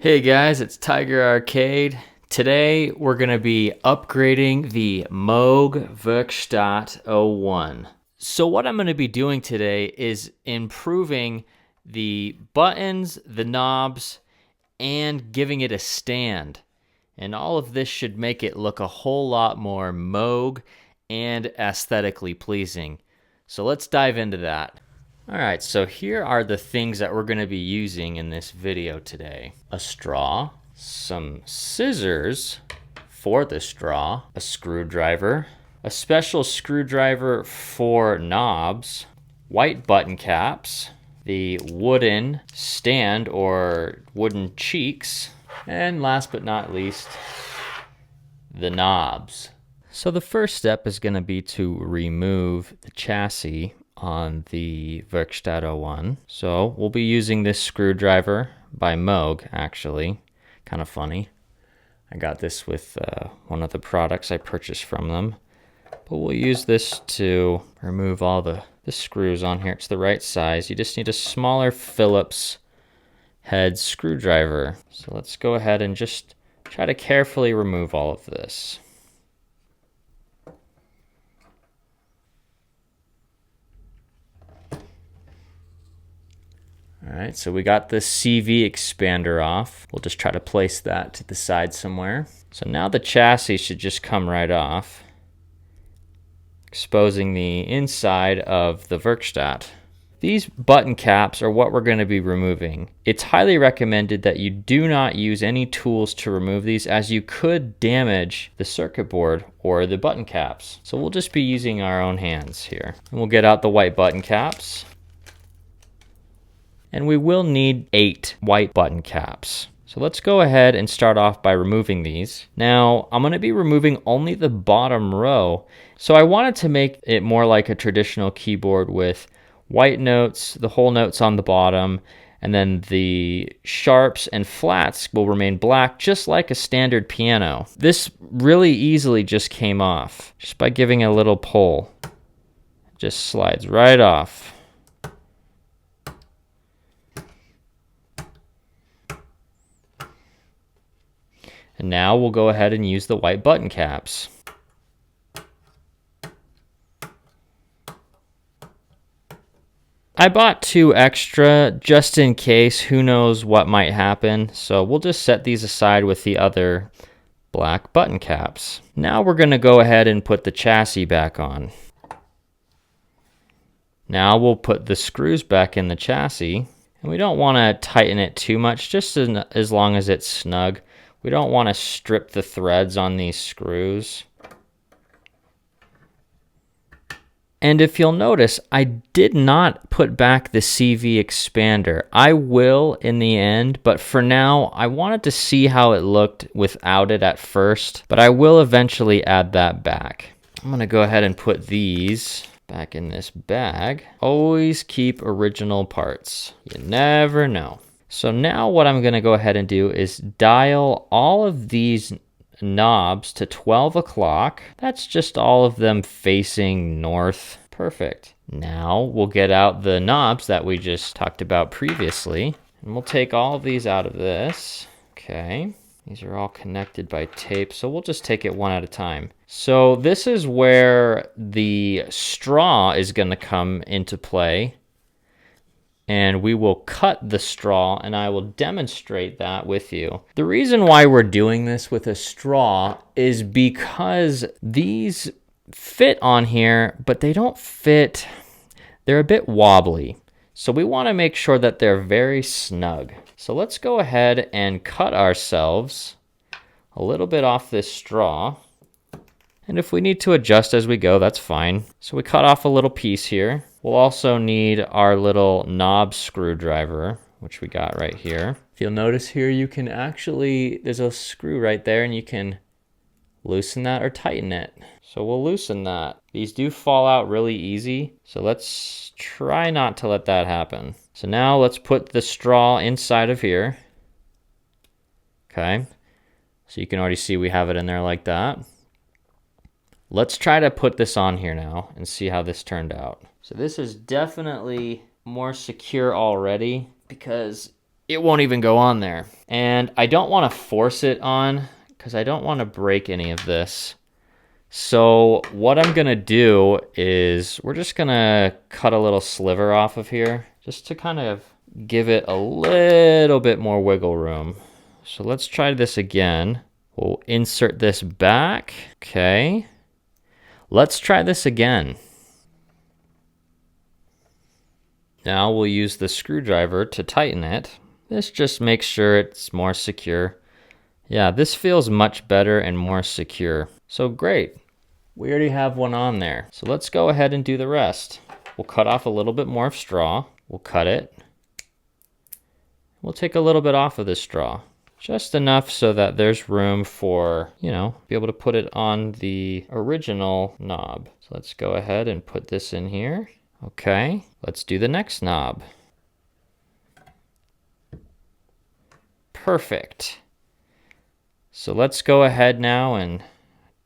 Hey guys, it's Tiger Arcade. Today we're going to be upgrading the Moog Werkstatt 01. So what I'm going to be doing today is improving the buttons, the knobs, and giving it a stand. And all of this should make it look a whole lot more Moog and aesthetically pleasing. So let's dive into that. Alright, so here are the things that we're going to be using in this video today. A straw, some scissors for the straw, a screwdriver, a special screwdriver for knobs, white button caps, the wooden stand or wooden cheeks, and last but not least, the knobs. So the first step is going to be to remove the chassis on the Werkstatt 01. So we'll be using this screwdriver by Moog, actually. Kind of funny. I got this with one of the products I purchased from them. But we'll use this to remove all the screws on here. It's the right size. You just need a smaller Phillips head screwdriver. So let's go ahead and just try to carefully remove all of this. All right, so we got the CV expander off. We'll just try to place that to the side somewhere. So now the chassis should just come right off, exposing the inside of the Werkstatt. These button caps are what we're going to be removing. It's highly recommended that you do not use any tools to remove these, as you could damage the circuit board or the button caps. So we'll just be using our own hands here. And we'll get out the white button caps. And we will need 8 white button caps. So let's go ahead and start off by removing these. Now, I'm going to be removing only the bottom row. So I wanted to make it more like a traditional keyboard with white notes, the whole notes on the bottom, and then the sharps and flats will remain black, just like a standard piano. This really easily just came off, just by giving a little pull. It just slides right off. And now we'll go ahead and use the white button caps. I bought 2 extra just in case, who knows what might happen. So we'll just set these aside with the other black button caps. Now we're going to go ahead and put the chassis back on. Now we'll put the screws back in the chassis. And we don't want to tighten it too much, just as long as it's snug. We don't want to strip the threads on these screws. And if you'll notice, I did not put back the CV expander. I will in the end, but for now, I wanted to see how it looked without it at first, but I will eventually add that back. I'm going to go ahead and put these back in this bag. Always keep original parts. You never know. So now what I'm going to go ahead and do is dial all of these knobs to 12 o'clock. That's just all of them facing north. Perfect. Now we'll get out the knobs that we just talked about previously, and we'll take all of these out of this. Okay. These are all connected by tape, so we'll just take it one at a time. So this is where the straw is going to come into play. And we will cut the straw, and I will demonstrate that with you. The reason why we're doing this with a straw is because these fit on here, but they don't fit. They're a bit wobbly. So we want to make sure that they're very snug. So let's go ahead and cut ourselves a little bit off this straw. And if we need to adjust as we go, that's fine. So we cut off a little piece here. We'll also need our little knob screwdriver, which we got right here. If you'll notice here, you can actually, there's a screw right there, and you can loosen that or tighten it. So we'll loosen that. These do fall out really easy, so let's try not to let that happen. So now let's put the straw inside of here. Okay, so you can already see we have it in there like that. Let's try to put this on here now and see how this turned out. So this is definitely more secure already because it won't even go on there. And I don't want to force it on because I don't want to break any of this. So what I'm going to do is we're just going to cut a little sliver off of here just to kind of give it a little bit more wiggle room. So let's try this again. We'll insert this back. Okay. Let's try this again. Now we'll use the screwdriver to tighten it. This just makes sure it's more secure. Yeah, this feels much better and more secure. So great. We already have one on there. So let's go ahead and do the rest. We'll cut off a little bit more of straw. We'll cut it. We'll take a little bit off of this straw. Just enough so that there's room for, be able to put it on the original knob. So let's go ahead and put this in here. Okay, let's do the next knob. Perfect. So let's go ahead now and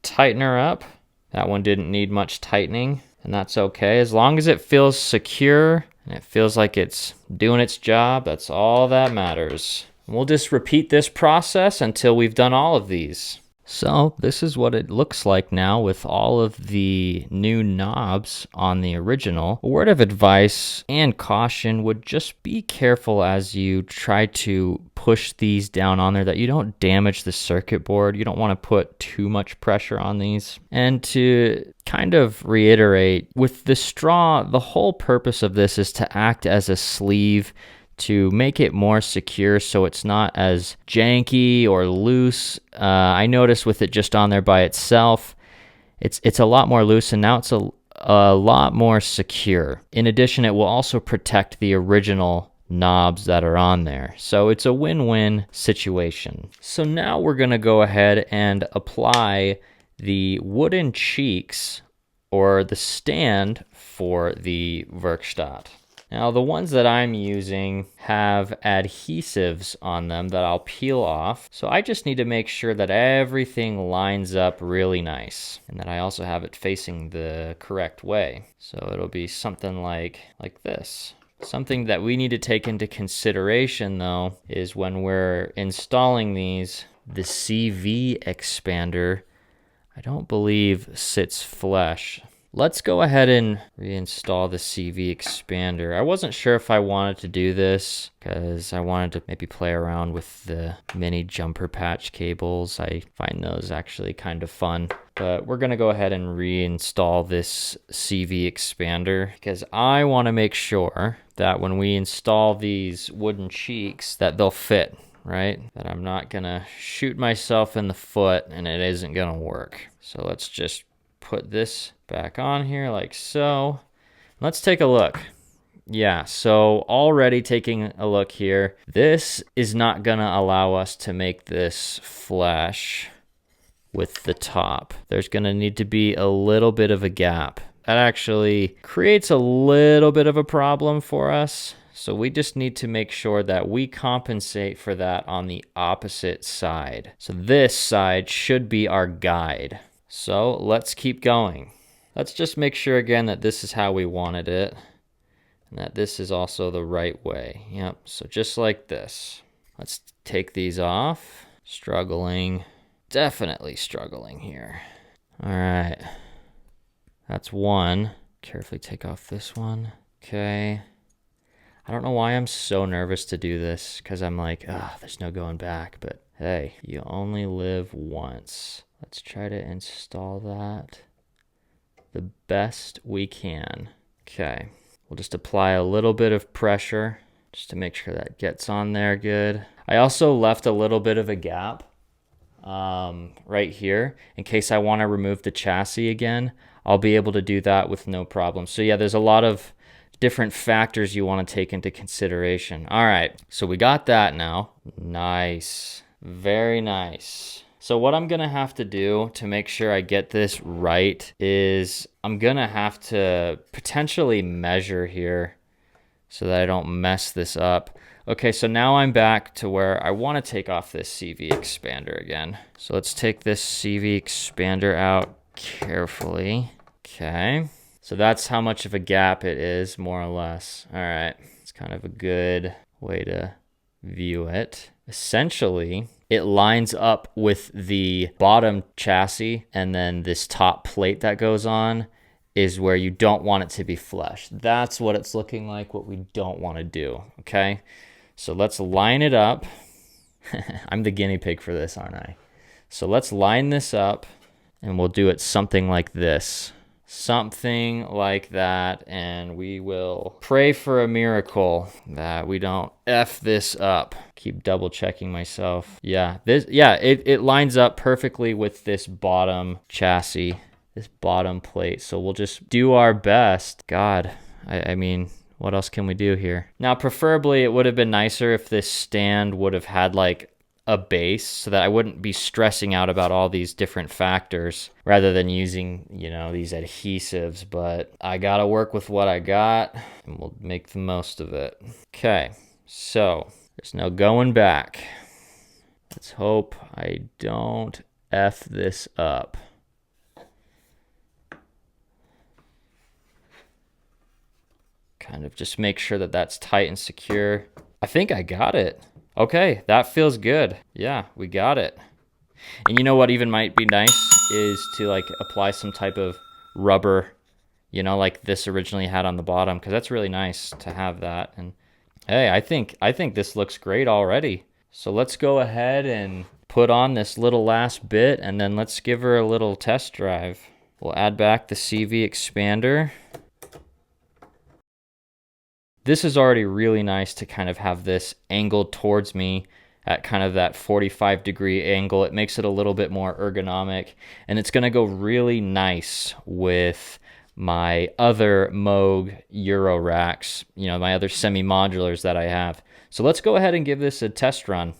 tighten her up. That one didn't need much tightening, and that's okay. As long as it feels secure and it feels like it's doing its job, that's all that matters. We'll just repeat this process until we've done all of these. So this is what it looks like now with all of the new knobs on the original. A word of advice and caution would just be careful as you try to push these down on there that you don't damage the circuit board. You don't want to put too much pressure on these. And to kind of reiterate, with the straw, the whole purpose of this is to act as a sleeve to make it more secure so it's not as janky or loose. I noticed with it just on there by itself, it's a lot more loose, and now it's a lot more secure. In addition, it will also protect the original knobs that are on there. So it's a win-win situation. So now we're going to go ahead and apply the wooden cheeks or the stand for the Werkstatt. Now, the ones that I'm using have adhesives on them that I'll peel off. So I just need to make sure that everything lines up really nice and that I also have it facing the correct way. So it'll be something like this. Something that we need to take into consideration, though, is when we're installing these, the CV expander, I don't believe sits flush. Let's go ahead and reinstall the CV expander. I wasn't sure if I wanted to do this because I wanted to maybe play around with the mini jumper patch cables. I find those actually kind of fun. But we're gonna go ahead and reinstall this CV expander because I wanna make sure that when we install these wooden cheeks that they'll fit, right? That I'm not gonna shoot myself in the foot and it isn't gonna work. So let's just put this back on here like so. Let's take a look. Yeah, so already taking a look here, this is not gonna allow us to make this flush with the top. There's gonna need to be a little bit of a gap. That actually creates a little bit of a problem for us. So we just need to make sure that we compensate for that on the opposite side. So this side should be our guide. So let's keep going. Let's just make sure again that this is how we wanted it and that this is also the right way. Yep, so just like this. Let's take these off. Struggling, definitely struggling here. All right, that's one. Carefully take off this one. Okay. I don't know why I'm so nervous to do this because I'm like, there's no going back, but hey, you only live once. Let's try to install that the best we can. Okay, we'll just apply a little bit of pressure just to make sure that gets on there good. I also left a little bit of a gap right here in case I want to remove the chassis again. I'll be able to do that with no problem. So yeah, there's a lot of different factors you want to take into consideration. All right, so we got that now. Nice, very nice. So what I'm gonna have to do to make sure I get this right is I'm gonna have to potentially measure here so that I don't mess this up. Okay, so now I'm back to where I wanna take off this CV expander again. So let's take this CV expander out carefully. Okay, so that's how much of a gap it is, more or less. All right, it's kind of a good way to view it, essentially it lines up with the bottom chassis, and then this top plate that goes on is where you don't want it to be flush. That's what it's looking like, what we don't want to do, okay? So let's line it up. I'm the guinea pig for this, aren't I? So let's line this up, and we'll do it something like this. Something like that, and we will pray for a miracle that we don't F this up. Keep double checking myself. Yeah, it lines up perfectly with this bottom chassis, this bottom plate. So we'll just do our best. God, I mean, what else can we do here? Now, preferably it would have been nicer if this stand would have had like a base so that I wouldn't be stressing out about all these different factors rather than using, you know, these adhesives, but I gotta work with what I got and we'll make the most of it. Okay, so there's no going back. Let's hope I don't F this up. Kind of just make sure that that's tight and secure. I think I got it. Okay, that feels good. Yeah, we got it. And you know what even might be nice is to like apply some type of rubber, you know, like this originally had on the bottom, because that's really nice to have that. And hey, I think this looks great already. So let's go ahead and put on this little last bit, and then let's give her a little test drive. We'll add back the CV expander. This is already really nice to kind of have this angled towards me at kind of that 45-degree angle. It makes it a little bit more ergonomic, and it's going to go really nice with my other Moog Euro racks, you know, my other semi-modulars that I have. So let's go ahead and give this a test run.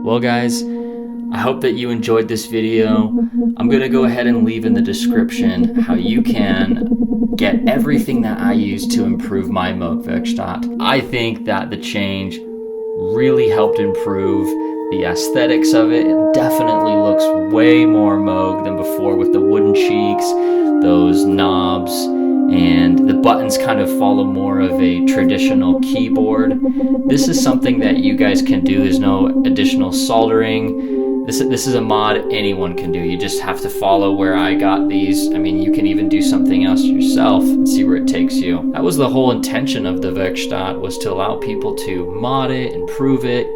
Well guys, I hope that you enjoyed this video. I'm going to go ahead and leave in the description how you can get everything that I use to improve my Moog Werkstatt. I think that the change really helped improve the aesthetics of it. It definitely looks way more Moog than before with the wooden cheeks, those knobs, and the buttons kind of follow more of a traditional keyboard. This is something that you guys can do. There's no additional soldering. This is a mod anyone can do. You just have to follow where I got these. I mean, you can even do something else yourself and see where it takes you. That was the whole intention of the Werkstatt, was to allow people to mod it, improve it,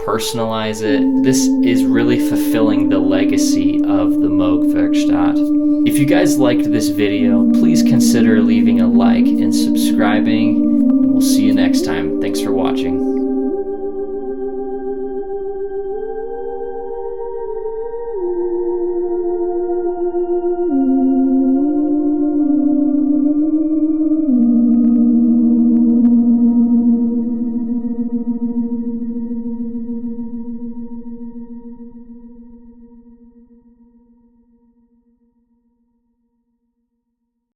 personalize it. This is really fulfilling the legacy of the Moog Werkstatt. If you guys liked this video, please consider leaving a like and subscribing. And we'll see you next time. Thanks for watching.